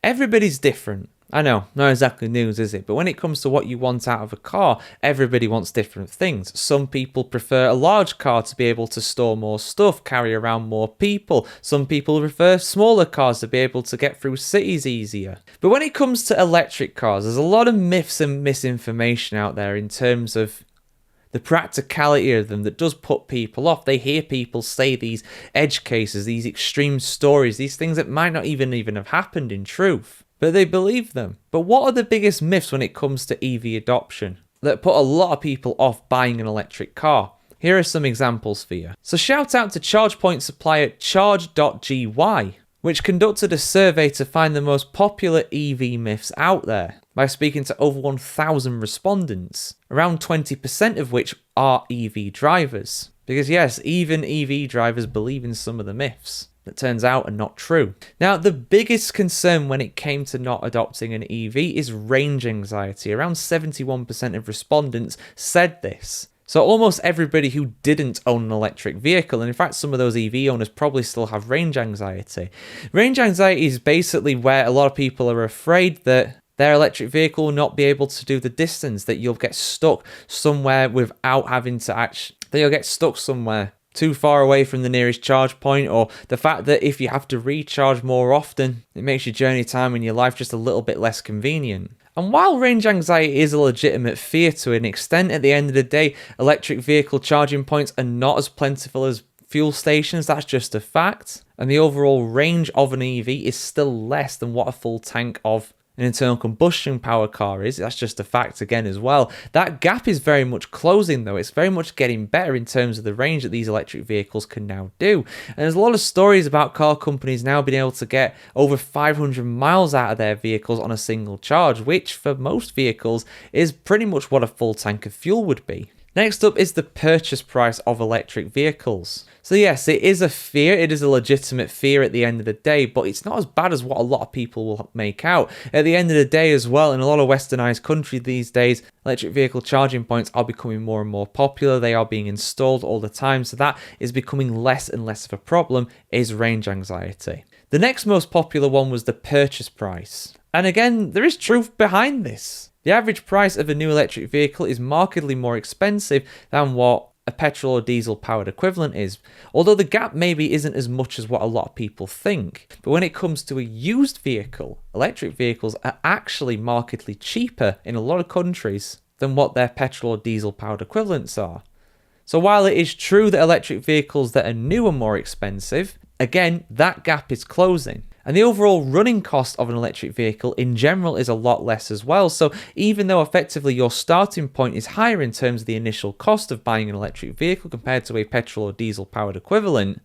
Everybody's different. I know, not exactly news, is it? But when it comes to what you want out of a car, everybody wants different things. Some people prefer a large car to be able to store more stuff, carry around more people. Some people prefer smaller cars to be able to get through cities easier. But when it comes to electric cars, there's a lot of myths and misinformation out there in terms of the practicality of them that does put people off. They hear people say these edge cases, these extreme stories, these things that might not even have happened in truth, but they believe them. But what are the biggest myths when it comes to EV adoption that put a lot of people off buying an electric car? Here are some examples for you. So shout out to ChargePoint supplier Charge.gy, which conducted a survey to find the most popular EV myths out there by speaking to over 1,000 respondents, around 20% of which are EV drivers. Because yes, even EV drivers believe in some of the myths that turns out are not true. Now, the biggest concern when it came to not adopting an EV is range anxiety. Around 71% of respondents said this. So almost everybody who didn't own an electric vehicle, and in fact some of those EV owners probably still have range anxiety. Range anxiety is basically where a lot of people are afraid that their electric vehicle will not be able to do the distance, that you'll get stuck somewhere without having to that you'll get stuck somewhere too far away from the nearest charge point, or the fact that if you have to recharge more often, it makes your journey time and your life just a little bit less convenient. And while range anxiety is a legitimate fear to an extent, at the end of the day, electric vehicle charging points are not as plentiful as fuel stations. That's just a fact. And the overall range of an EV is still less than what a full tank of an internal combustion power car is. That's just a fact again as well. That gap is very much closing though. It's very much getting better in terms of the range that these electric vehicles can now do. And there's a lot of stories about car companies now being able to get over 500 miles out of their vehicles on a single charge, which for most vehicles is pretty much what a full tank of fuel would be. Next up is the purchase price of electric vehicles. So yes, it is a fear, it is a legitimate fear at the end of the day, but it's not as bad as what a lot of people will make out. At the end of the day as well, in a lot of westernized countries these days, electric vehicle charging points are becoming more and more popular. They are being installed all the time, so that is becoming less and less of a problem, is range anxiety. The next most popular one was the purchase price. And again, there is truth behind this. The average price of a new electric vehicle is markedly more expensive than what a petrol or diesel powered equivalent is, although the gap maybe isn't as much as what a lot of people think. But when it comes to a used vehicle, electric vehicles are actually markedly cheaper in a lot of countries than what their petrol or diesel powered equivalents are. So while it is true that electric vehicles that are new are more expensive, again, that gap is closing. And the overall running cost of an electric vehicle in general is a lot less as well. So even though effectively your starting point is higher in terms of the initial cost of buying an electric vehicle compared to a petrol or diesel powered equivalent,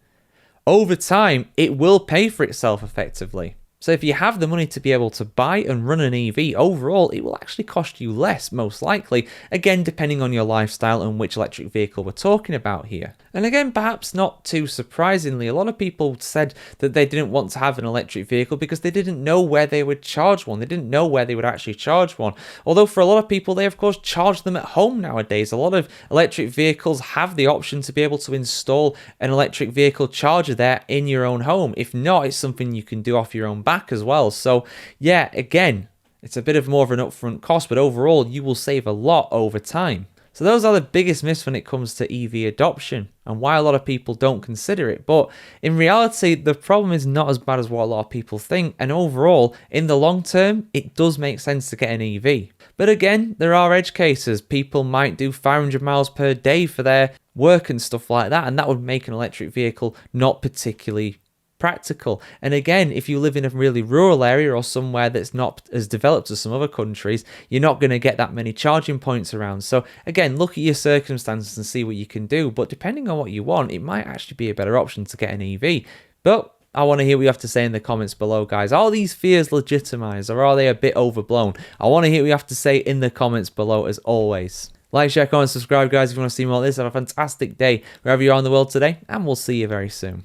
over time it will pay for itself effectively. So if you have the money to be able to buy and run an EV, overall it will actually cost you less, most likely, again depending on your lifestyle and which electric vehicle we're talking about here. And again, perhaps not too surprisingly, a lot of people said that they didn't want to have an electric vehicle because they didn't know where they would charge one. They didn't know where they would actually charge one. Although for a lot of people, they of course charge them at home nowadays. A lot of electric vehicles have the option to be able to install an electric vehicle charger there in your own home. If not, it's something you can do off your own back as well. So yeah, again, it's a bit of more of an upfront cost, but overall you will save a lot over time. So those are the biggest myths when it comes to EV adoption and why a lot of people don't consider it. But in reality, the problem is not as bad as what a lot of people think. And overall, in the long term, it does make sense to get an EV. But again, there are edge cases. People might do 500 miles per day for their work and stuff like that. And that would make an electric vehicle not particularly practical. And again, if you live in a really rural area or somewhere that's not as developed as some other countries, you're not going to get that many charging points around. So again, look at your circumstances and see what you can do. But depending on what you want, it might actually be a better option to get an EV. But I want to hear what you have to say in the comments below, guys. Are these fears legitimized or are they a bit overblown? I want to hear what you have to say in the comments below as always. Like, share, comment, subscribe, guys, if you want to see more of this. Have a fantastic day wherever you are in the world today, and we'll see you very soon.